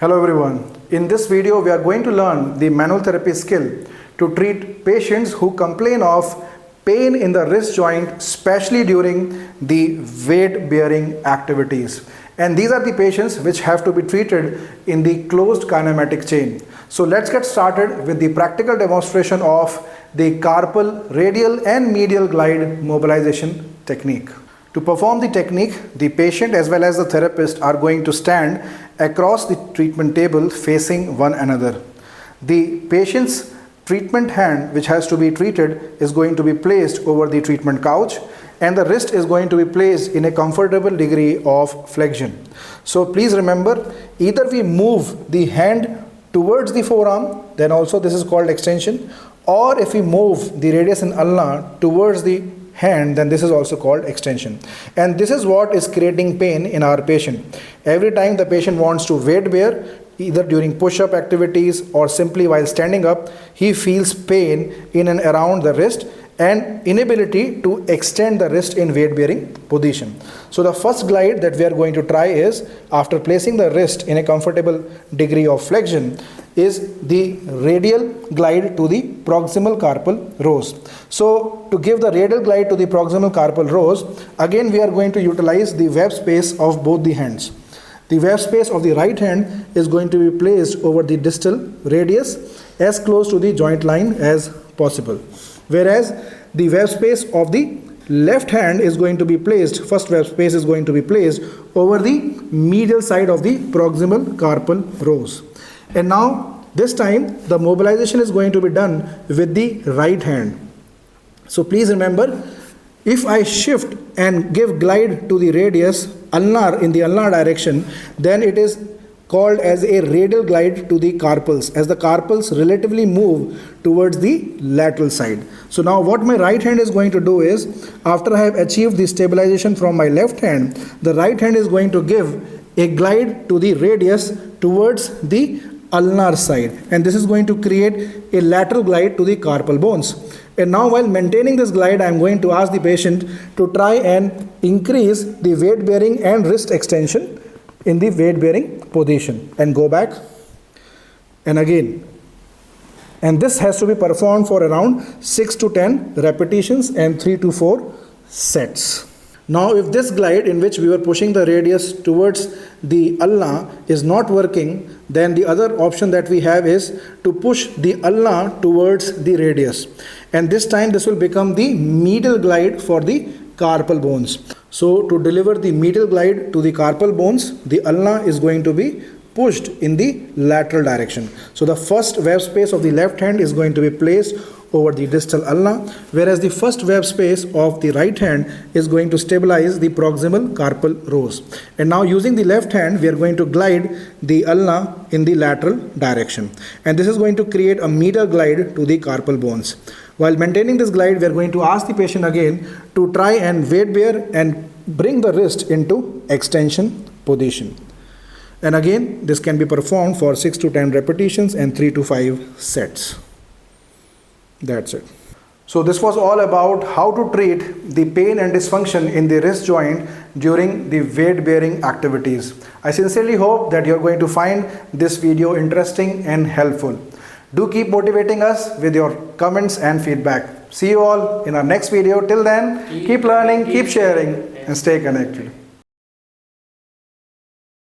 Hello everyone. In this video we are going to learn the manual therapy skill to treat patients who complain of pain in the wrist joint, especially during the weight bearing activities. And these are the patients which have to be treated in the closed kinematic chain. So let's get started with the practical demonstration of the carpal, radial and medial glide mobilization technique. To perform the technique, the patient as well as the therapist are going to stand across the treatment table facing one another. The patient's treatment hand, which has to be treated, is going to be placed over the treatment couch, and the wrist is going to be placed in a comfortable degree of flexion. So please remember, either we move the hand towards the forearm, then also this is called extension, or if we move the radius and ulna towards the hand, then this is also called extension. And this is what is creating pain in our patient. Every time the patient wants to weight bear, either during push-up activities or simply while standing up, he feels pain in and around the wrist and inability to extend the wrist in weight bearing position. So the first glide that we are going to try is, after placing the wrist in a comfortable degree of flexion, is the radial glide to the proximal carpal rose. So to give the radial glide to the proximal carpal rose, again we are going to utilize the web space of both the hands. The web space of the right hand is going to be placed over the distal radius as close to the joint line as possible. Whereas the web space of the left hand is going to be placed, first web space is going to be placed over the medial side of the proximal carpal rose. And now this time the mobilization is going to be done with the right hand. So please remember, if I shift and give glide to the radius ulnar in the ulnar direction, then it is called as a radial glide to the carpals, as the carpals relatively move towards the lateral side. So now what my right hand is going to do is, after I have achieved the stabilization from my left hand, the right hand is going to give a glide to the radius towards the ulnar side, and this is going to create a lateral glide to the carpal bones. And now while maintaining this glide, I am going to ask the patient to try and increase the weight bearing and wrist extension in the weight bearing position, and go back and again. And this has to be performed for around 6 to 10 repetitions and 3 to 4 sets. Now if this glide in which we were pushing the radius towards the ulna is not working, then the other option that we have is to push the ulna towards the radius. And this time this will become the medial glide for the carpal bones. So to deliver the medial glide to the carpal bones, the ulna is going to be pushed in the lateral direction. So the first web space of the left hand is going to be placed over the distal ulna, whereas the first web space of the right hand is going to stabilize the proximal carpal rose. And now using the left hand, we are going to glide the ulna in the lateral direction. And this is going to create a medial glide to the carpal bones. While maintaining this glide, we are going to ask the patient again to try and weight bear and bring the wrist into extension position. And again, this can be performed for 6 to 10 repetitions and 3 to 5 sets. That's it. So this was all about how to treat the pain and dysfunction in the wrist joint during the weight bearing activities. I sincerely hope that you're going to find this video interesting and helpful. Do keep motivating us with your comments and feedback. See you all in our next video. Till then, keep learning, keep sharing, and stay connected.